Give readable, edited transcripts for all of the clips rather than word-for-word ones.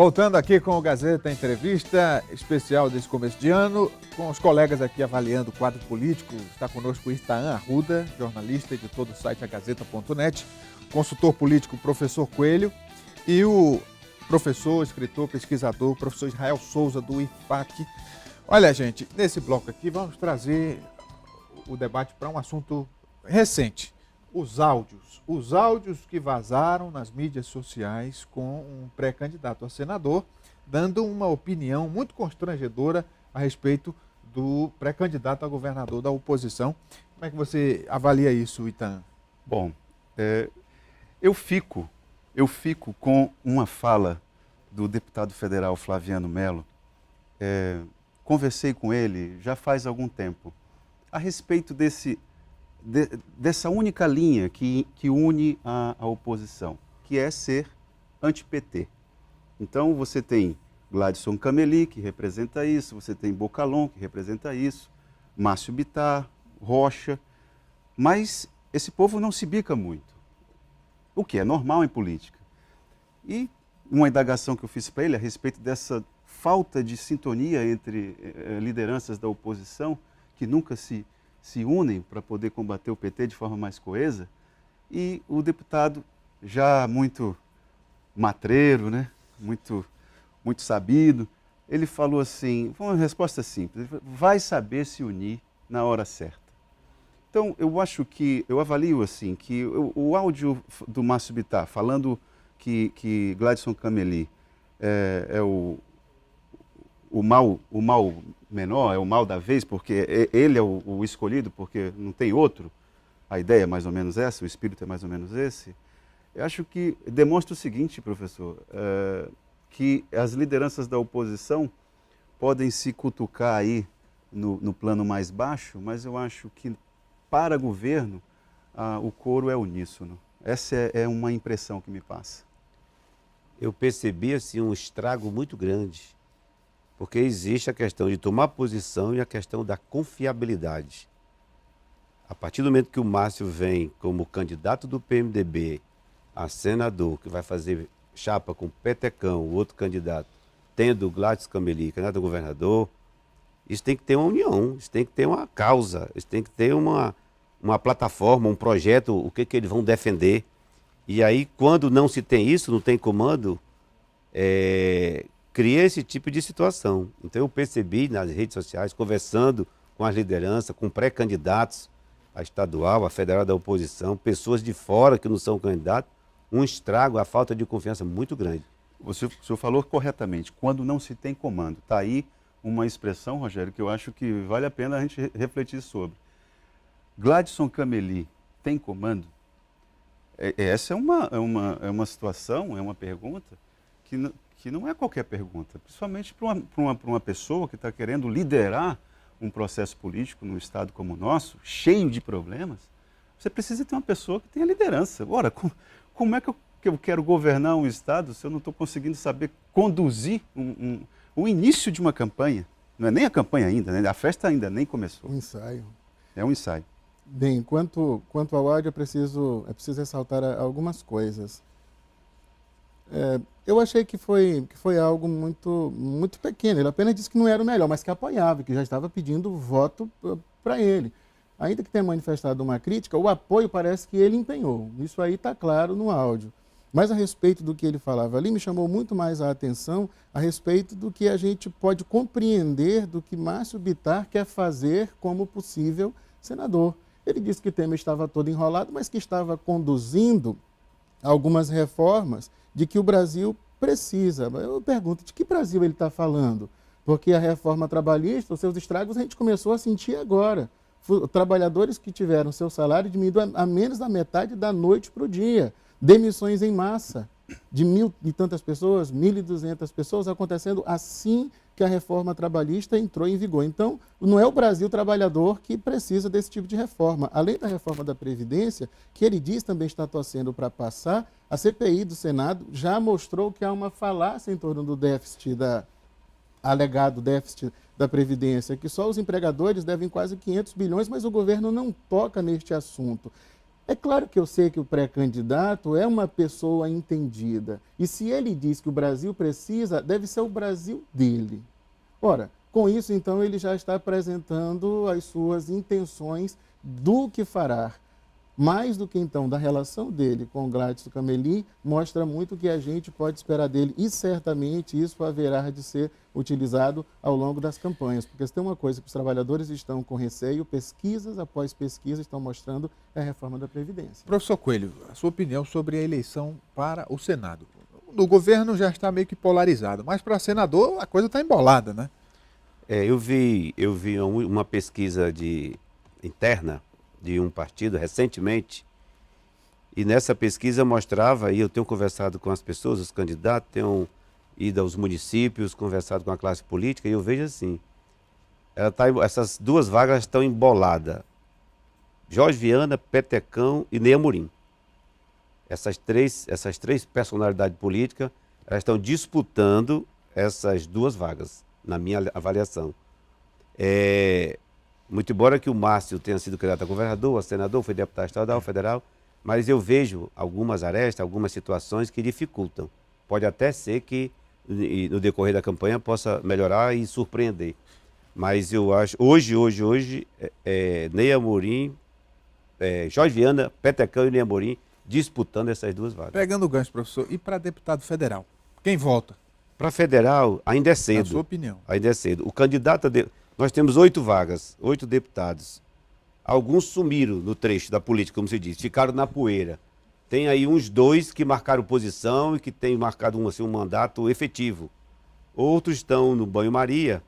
Voltando aqui com o Gazeta Entrevista, especial desse começo de ano, com os colegas aqui avaliando o quadro político. Está conosco o Itaã Arruda, jornalista, editor do site agazeta.net, consultor político, professor Coelho, e o professor, escritor, pesquisador, professor Israel Souza, do IFAC. Olha, gente, nesse bloco aqui vamos trazer o debate para um assunto recente. Os áudios que vazaram nas mídias sociais com um pré-candidato a senador, dando uma opinião muito constrangedora a respeito do pré-candidato a governador da oposição. Como é que você avalia isso, Itaã? Bom, eu fico com uma fala do deputado federal Flaviano Melo. Conversei com ele já faz algum tempo a respeito dessa única linha que une a oposição, que é ser anti-PT. Então você tem Gladson Cameli, que representa isso, você tem Bocalon, que representa isso, Márcio Bittar, Rocha, mas esse povo não se bica muito, o que é normal em política. E uma indagação que eu fiz para ele a respeito dessa falta de sintonia entre lideranças da oposição, que nunca se unem para poder combater o PT de forma mais coesa, e o deputado, já muito matreiro, né? muito sabido, ele falou assim, foi uma resposta simples, vai saber se unir na hora certa. Então, eu avalio assim, que o áudio do Márcio Bittar, falando que Gladson Cameli é o mal menor, é o mal da vez, porque ele é o escolhido, porque não tem outro. A ideia é mais ou menos essa, o espírito é mais ou menos esse. Eu acho que demonstra o seguinte, professor, que as lideranças da oposição podem se cutucar aí no plano mais baixo, mas eu acho que para governo o coro é uníssono. Essa é uma impressão que me passa. Eu percebi assim, um estrago muito grande, porque existe a questão de tomar posição e a questão da confiabilidade. A partir do momento que o Márcio vem como candidato do PMDB a senador, que vai fazer chapa com o Petecão, o outro candidato, tendo o Gladson Cameli, candidato a governador, isso tem que ter uma união, isso tem que ter uma causa, isso tem que ter uma plataforma, um projeto, o que eles vão defender. E aí, quando não se tem isso, não tem comando, cria esse tipo de situação. Então eu percebi nas redes sociais, conversando com as lideranças, com pré-candidatos a estadual, a federal da oposição, pessoas de fora que não são candidatos, um estrago, a falta de confiança muito grande. O senhor falou corretamente, quando não se tem comando. Está aí uma expressão, Rogério, que eu acho que vale a pena a gente refletir sobre. Gladson Cameli tem comando? Essa é uma situação, é uma pergunta que não é qualquer pergunta, principalmente para uma pessoa que está querendo liderar um processo político num estado como o nosso, cheio de problemas. Você precisa ter uma pessoa que tenha liderança. Ora, como é que eu quero governar um estado se eu não estou conseguindo saber conduzir o início de uma campanha? Não é nem a campanha ainda, né? A festa ainda nem começou. Um ensaio. É um ensaio. Bem, quanto ao áudio, é preciso ressaltar algumas coisas. Eu achei que foi algo muito pequeno. Ele apenas disse que não era o melhor, mas que apoiava, que já estava pedindo voto para ele. Ainda que tenha manifestado uma crítica, o apoio parece que ele empenhou. Isso aí está claro no áudio. Mas a respeito do que ele falava ali, me chamou muito mais a atenção a respeito do que a gente pode compreender do que Márcio Bittar quer fazer como possível senador. Ele disse que o tema estava todo enrolado, mas que estava conduzindo algumas reformas de que o Brasil precisa. Eu pergunto, de que Brasil ele está falando? Porque a reforma trabalhista, os seus estragos, a gente começou a sentir agora. Trabalhadores que tiveram seu salário diminuído a menos da metade da noite para o dia. Demissões em massa de 1.000 e tantas pessoas, 1.200 pessoas, acontecendo assim que a reforma trabalhista entrou em vigor. Então, não é o Brasil trabalhador que precisa desse tipo de reforma. Além da reforma da Previdência, que ele diz também está torcendo para passar, a CPI do Senado já mostrou que há uma falácia em torno do déficit, alegado déficit da Previdência, que só os empregadores devem quase 500 bilhões, mas o governo não toca neste assunto. É claro que eu sei que o pré-candidato é uma pessoa entendida. E se ele diz que o Brasil precisa, deve ser o Brasil dele. Ora, com isso, então, ele já está apresentando as suas intenções do que fará. Mais do que, então, da relação dele com o Gladys Cameli, mostra muito o que a gente pode esperar dele. E, certamente, isso haverá de ser utilizado ao longo das campanhas. Porque se tem uma coisa que os trabalhadores estão com receio, pesquisas após pesquisas estão mostrando, é a reforma da Previdência. Professor Coelho, a sua opinião sobre a eleição para o Senado. No governo já está meio que polarizado, mas para senador a coisa está embolada, né? Eu vi uma pesquisa interna de um partido recentemente, e nessa pesquisa mostrava, e eu tenho conversado com as pessoas, os candidatos, tenho ido aos municípios, conversado com a classe política, e eu vejo assim, essas duas vagas estão emboladas. Jorge Viana, Petecão e Ney Amorim. Essas três personalidades políticas, elas estão disputando essas duas vagas, na minha avaliação. Muito embora que o Márcio tenha sido candidato a governador, a senador, foi deputado estadual, federal, mas eu vejo algumas arestas, algumas situações que dificultam. Pode até ser que no decorrer da campanha possa melhorar e surpreender. Mas eu acho, hoje, Ney Amorim, Jorge Viana, Petecão e Ney Amorim disputando essas duas vagas. Pegando o gancho, professor, e para deputado federal? Quem vota? Para federal, ainda é cedo. Na sua opinião. Ainda é cedo. O candidato nós temos 8 vagas, 8 deputados. Alguns sumiram no trecho da política, como se diz, ficaram na poeira. Tem aí uns 2 que marcaram posição e que têm marcado um mandato efetivo. Outros estão no banho-maria,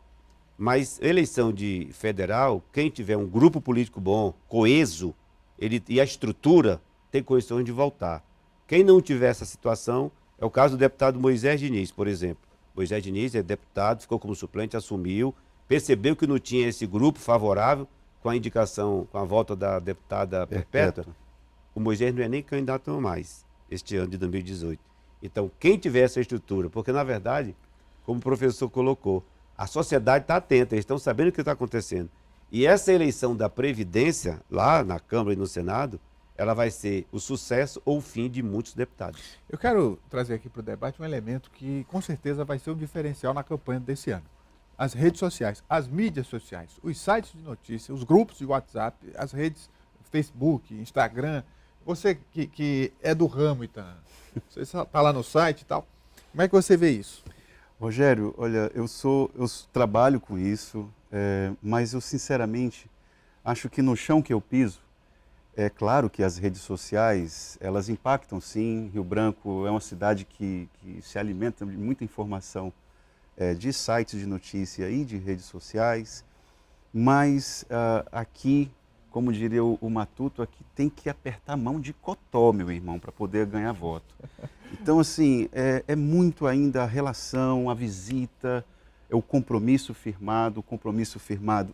mas eleição de federal, quem tiver um grupo político bom, coeso, e a estrutura, tem condições de voltar. Quem não tiver essa situação, é o caso do deputado Moisés Diniz, por exemplo. Moisés Diniz é deputado, ficou como suplente, assumiu, percebeu que não tinha esse grupo favorável com a indicação, com a volta da deputada Perpétua. O Moisés não é nem candidato mais, este ano de 2018. Então, quem tiver essa estrutura, porque na verdade, como o professor colocou, a sociedade está atenta, eles estão sabendo o que está acontecendo. E essa eleição da Previdência, lá na Câmara e no Senado, ela vai ser o sucesso ou o fim de muitos deputados. Eu quero trazer aqui para o debate um elemento que com certeza vai ser um diferencial na campanha desse ano. As redes sociais, as mídias sociais, os sites de notícias, os grupos de WhatsApp, as redes Facebook, Instagram. Você que é do ramo, Itan, você está lá no site e tal. Como é que você vê isso? Rogério, olha, eu trabalho com isso, mas eu sinceramente acho que no chão que eu piso, é claro que as redes sociais, elas impactam sim. Rio Branco é uma cidade que se alimenta de muita informação de sites de notícia e de redes sociais, mas aqui, como diria o Matuto, aqui tem que apertar a mão de cotó, meu irmão, para poder ganhar voto. Então, assim, é muito ainda a relação, a visita, o compromisso firmado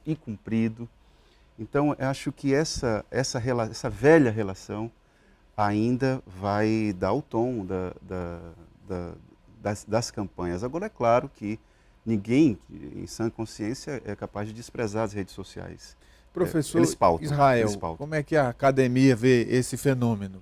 e cumprido. Então, eu acho que essa velha relação ainda vai dar o tom das campanhas. Agora, é claro que ninguém, em sã consciência, é capaz de desprezar as redes sociais. Professor eles pautam, Israel, eles pautam. Como é que a academia vê esse fenômeno?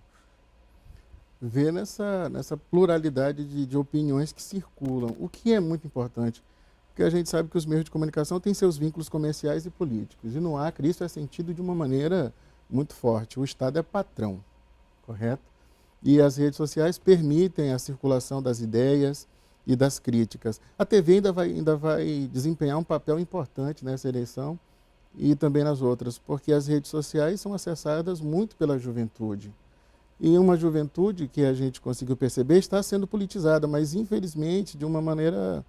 Vê nessa pluralidade de opiniões que circulam, o que é muito importante. Porque a gente sabe que os meios de comunicação têm seus vínculos comerciais e políticos. E no Acre isso é sentido de uma maneira muito forte. O Estado é patrão, correto? E as redes sociais permitem a circulação das ideias e das críticas. A TV ainda vai desempenhar um papel importante nessa eleição e também nas outras, porque as redes sociais são acessadas muito pela juventude. E uma juventude que a gente conseguiu perceber está sendo politizada, mas infelizmente de uma maneira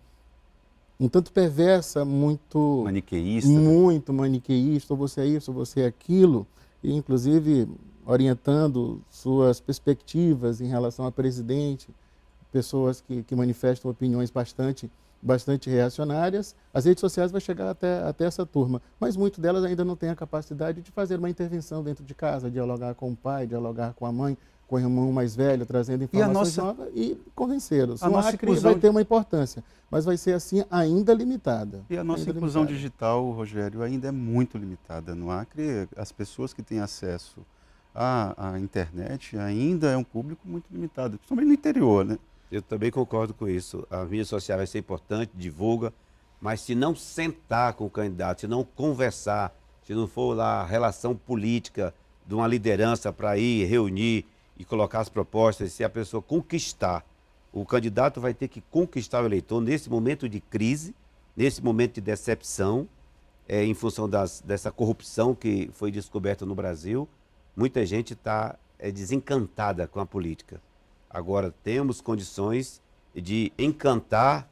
um tanto perversa, muito maniqueísta, ou você é isso, ou você é aquilo, e inclusive orientando suas perspectivas em relação a presidente, pessoas que manifestam opiniões bastante reacionárias. As redes sociais vão chegar até essa turma, mas muitas delas ainda não têm a capacidade de fazer uma intervenção dentro de casa, dialogar com o pai, dialogar com a mãe, com o irmão mais velho, trazendo informações novas e convencê-los. O Acre vai ter uma importância, mas vai ser assim ainda limitada. E a nossa inclusão digital, Rogério, ainda é muito limitada. No Acre, as pessoas que têm acesso a internet ainda é um público muito limitado, principalmente no interior, né? Eu também concordo com isso. A mídia social vai ser importante, divulga, mas se não sentar com o candidato, se não conversar, se não for lá a relação política de uma liderança para ir reunir e colocar as propostas, se a pessoa conquistar, o candidato vai ter que conquistar o eleitor nesse momento de crise, nesse momento de decepção, em função dessa corrupção que foi descoberta no Brasil. Muita gente está desencantada com a política. Agora, temos condições de encantar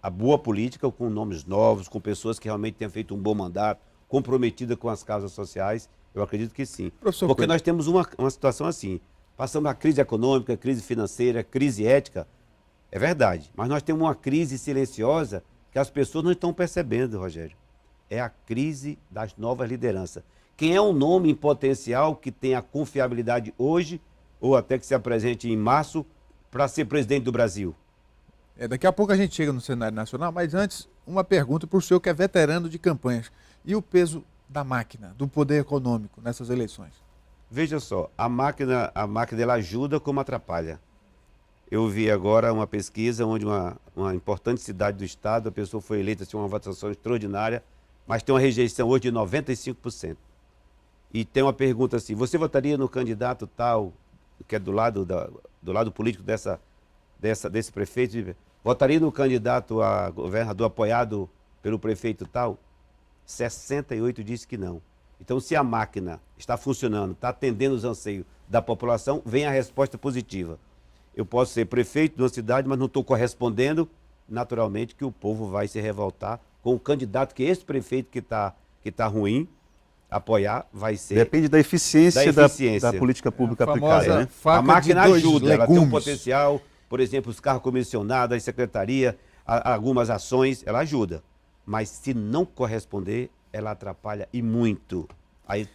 a boa política com nomes novos, com pessoas que realmente tenham feito um bom mandato, comprometida com as causas sociais. Eu acredito que sim. Professor Porque Coelho, nós temos uma situação assim, passamos a crise econômica, crise financeira, crise ética, é verdade, mas nós temos uma crise silenciosa que as pessoas não estão percebendo, Rogério. É a crise das novas lideranças. Quem é um nome em potencial que tem a confiabilidade hoje, ou até que se apresente em março, para ser presidente do Brasil? daqui a pouco a gente chega no cenário nacional, mas antes, uma pergunta para o senhor que é veterano de campanhas. E o peso da máquina, do poder econômico nessas eleições? Veja só, a máquina ela ajuda como atrapalha. Eu vi agora uma pesquisa onde uma importante cidade do estado, a pessoa foi eleita, tinha uma votação extraordinária, mas tem uma rejeição hoje de 95%. E tem uma pergunta assim, você votaria no candidato tal, que é do lado político desse prefeito? Votaria no candidato a governador apoiado pelo prefeito tal? 68% disse que não. Então, se a máquina está funcionando, está atendendo os anseios da população, vem a resposta positiva. Eu posso ser prefeito de uma cidade, mas não estou correspondendo, naturalmente que o povo vai se revoltar com o candidato que esse prefeito que tá ruim, apoiar, vai ser... Depende da eficiência, da política pública aplicada, né? A máquina ajuda, ela tem um potencial, por exemplo, os carros comissionados, a secretaria, algumas ações, ela ajuda. Mas se não corresponder, ela atrapalha e muito. Aí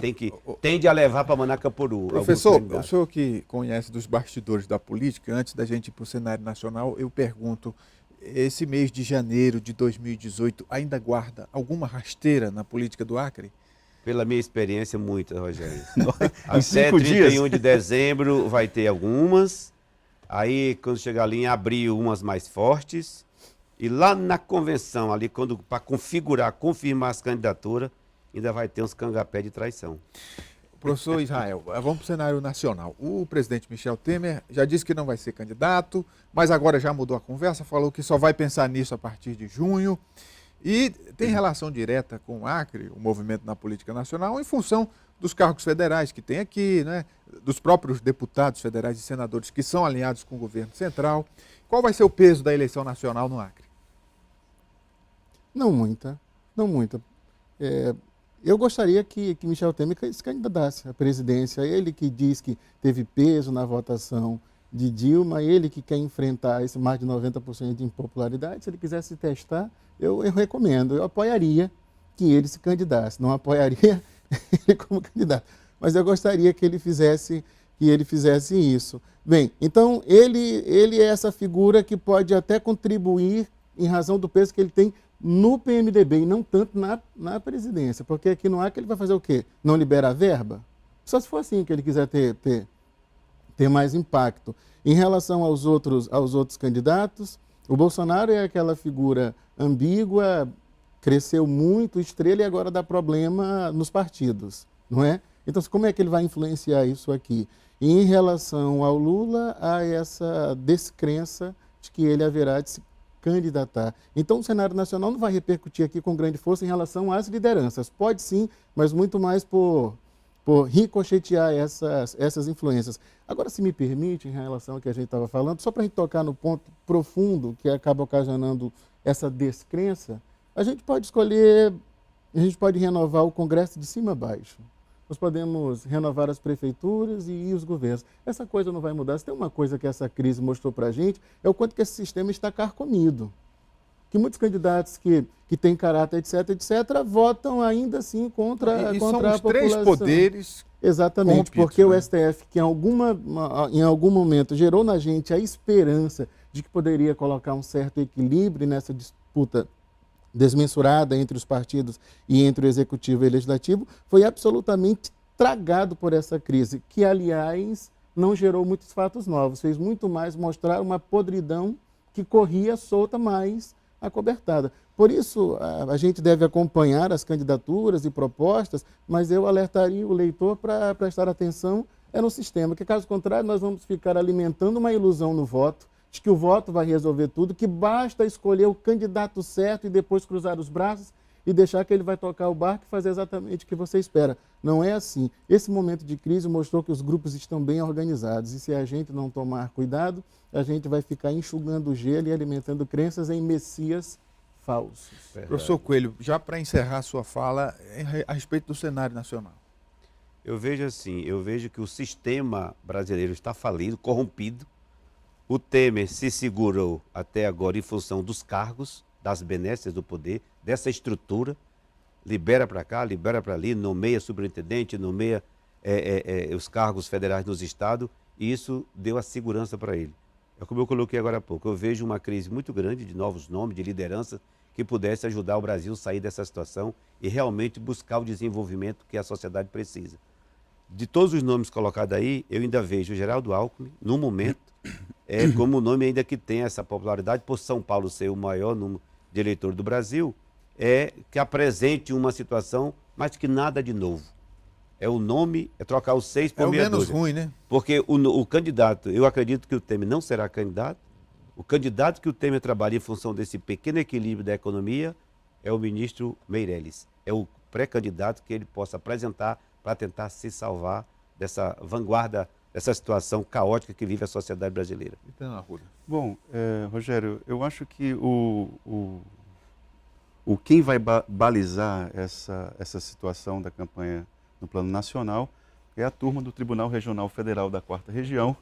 tende a levar para Manacapuru. Professor, o senhor que conhece dos bastidores da política, antes da gente ir para o cenário nacional, eu pergunto, esse mês de janeiro de 2018 ainda guarda alguma rasteira na política do Acre? Pela minha experiência, muita, Rogério. Em Até 5 dias. 31 de dezembro vai ter algumas. Aí, quando chegar ali em abril, umas mais fortes. E lá na convenção, ali, para confirmar as candidaturas, ainda vai ter uns cangapé de traição. Professor Israel, vamos para o cenário nacional. O presidente Michel Temer já disse que não vai ser candidato, mas agora já mudou a conversa, falou que só vai pensar nisso a partir de junho. E tem relação direta com o Acre, o movimento na política nacional, em função dos cargos federais que tem aqui, né, dos próprios deputados federais e senadores que são alinhados com o governo central. Qual vai ser o peso da eleição nacional no Acre? Não muita, não muita. Eu gostaria que Michel Temer se candidatasse à presidência. Ele que diz que teve peso na votação de Dilma, ele que quer enfrentar esse mais de 90% de impopularidade. Se ele quisesse testar, eu recomendo, eu apoiaria que ele se candidasse. Não apoiaria ele como candidato, mas eu gostaria que ele fizesse isso. Bem, então ele é essa figura que pode até contribuir em razão do peso que ele tem no PMDB e não tanto na presidência, porque aqui no Acre ele vai fazer o quê? Não libera a verba? Só se for assim que ele quiser ter mais impacto. Em relação aos outros candidatos, o Bolsonaro é aquela figura ambígua, cresceu muito, estrela e agora dá problema nos partidos, não é? Então, como é que ele vai influenciar isso aqui? E em relação ao Lula, há essa descrença de que ele haverá de se candidatar. Então, o cenário nacional não vai repercutir aqui com grande força em relação às lideranças. Pode sim, mas muito mais por ricochetear essas influências. Agora, se me permite, em relação ao que a gente estava falando, só para a gente tocar no ponto profundo que acaba ocasionando essa descrença, a gente pode escolher, a gente pode renovar o Congresso de cima a baixo. Nós podemos renovar as prefeituras e os governos. Essa coisa não vai mudar. Se tem uma coisa que essa crise mostrou para a gente, é o quanto que esse sistema está carcomido. Que muitos candidatos que têm caráter, etc., votam ainda assim contra a população. São os três poderes. Exatamente, porque o STF, que em algum momento gerou na gente a esperança de que poderia colocar um certo equilíbrio nessa disputa desmensurada entre os partidos e entre o executivo e o legislativo, foi absolutamente tragado por essa crise, que, aliás, não gerou muitos fatos novos, fez muito mais mostrar uma podridão que corria solta, mais acobertada. Por isso, a gente deve acompanhar as candidaturas e propostas, mas eu alertaria o leitor para prestar atenção no sistema, que caso contrário nós vamos ficar alimentando uma ilusão no voto, de que o voto vai resolver tudo, que basta escolher o candidato certo e depois cruzar os braços e deixar que ele vai tocar o barco e fazer exatamente o que você espera. Não é assim. Esse momento de crise mostrou que os grupos estão bem organizados e se a gente não tomar cuidado, a gente vai ficar enxugando o gelo e alimentando crenças em messias falsos. Professor Coelho, já para encerrar a sua fala a respeito do cenário nacional. Eu vejo assim, eu vejo que o sistema brasileiro está falido, corrompido. O Temer se segurou até agora em função dos cargos, das benesses do poder, dessa estrutura. Libera para cá, libera para ali, nomeia superintendente, nomeia os cargos federais nos estados, e isso deu a segurança para ele. É como eu coloquei agora há pouco, eu vejo uma crise muito grande de novos nomes, de liderança, que pudesse ajudar o Brasil a sair dessa situação e realmente buscar o desenvolvimento que a sociedade precisa. De todos os nomes colocados aí, eu ainda vejo o Geraldo Alckmin, no momento, como o nome ainda que tem essa popularidade, por São Paulo ser o maior número de eleitores do Brasil, que apresente uma situação, mas que nada de novo. É o nome, é trocar os 6 por meia dúzia. É o menos ruim, né? Porque o candidato, eu acredito que o Temer não será candidato. O candidato que o Temer trabalha em função desse pequeno equilíbrio da economia é o ministro Meirelles. É o pré-candidato que ele possa apresentar para tentar se salvar dessa vanguarda, dessa situação caótica que vive a sociedade brasileira. Então, Arruda. Bom, Rogério, eu acho que quem vai balizar essa situação da campanha no plano nacional é a turma do Tribunal Regional Federal da 4ª Região,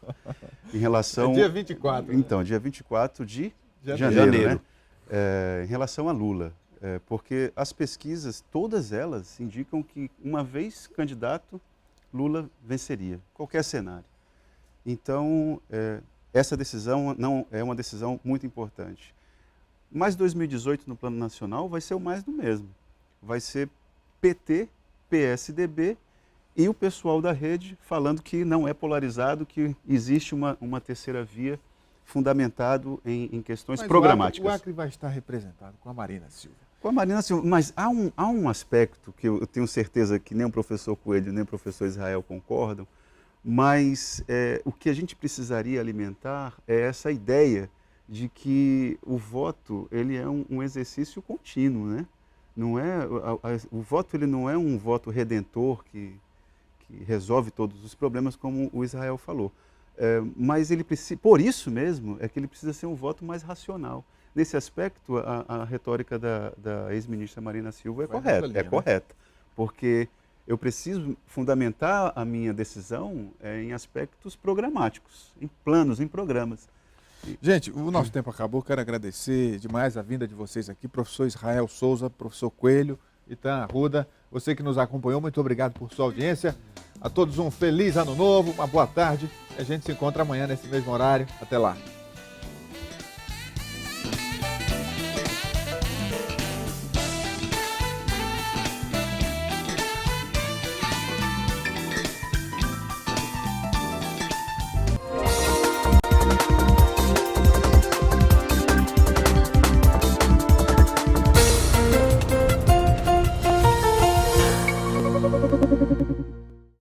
em relação... É dia 24. Então, né? dia 24 de janeiro. né? Em relação a Lula. Porque as pesquisas, todas elas, indicam que, uma vez candidato, Lula venceria, qualquer cenário. Então, essa decisão não é uma decisão muito importante. Mas 2018, no plano nacional, vai ser o mais do mesmo. Vai ser PT, PSDB e o pessoal da rede falando que não é polarizado, que existe uma terceira via fundamentado em questões programáticas. O Acre vai estar representado com a Marina Silva. Com a Marina Silva, mas há um aspecto que eu tenho certeza que nem o professor Coelho, nem o professor Israel concordam, mas o que a gente precisaria alimentar é essa ideia de que o voto ele é um exercício contínuo, né? Não é, o voto ele não é um voto redentor que resolve todos os problemas, como o Israel falou. Mas ele precisa, por isso mesmo, é que ele precisa ser um voto mais racional. Nesse aspecto, a retórica da ex-ministra Marina Silva é correta, porque eu preciso fundamentar a minha decisão em aspectos programáticos, em planos, em programas. Gente, o nosso tempo acabou, quero agradecer demais a vinda de vocês aqui, professor Israel Souza, professor Coelho, Itan Arruda, você que nos acompanhou, muito obrigado por sua audiência. A todos um feliz ano novo, uma boa tarde, a gente se encontra amanhã nesse mesmo horário, até lá.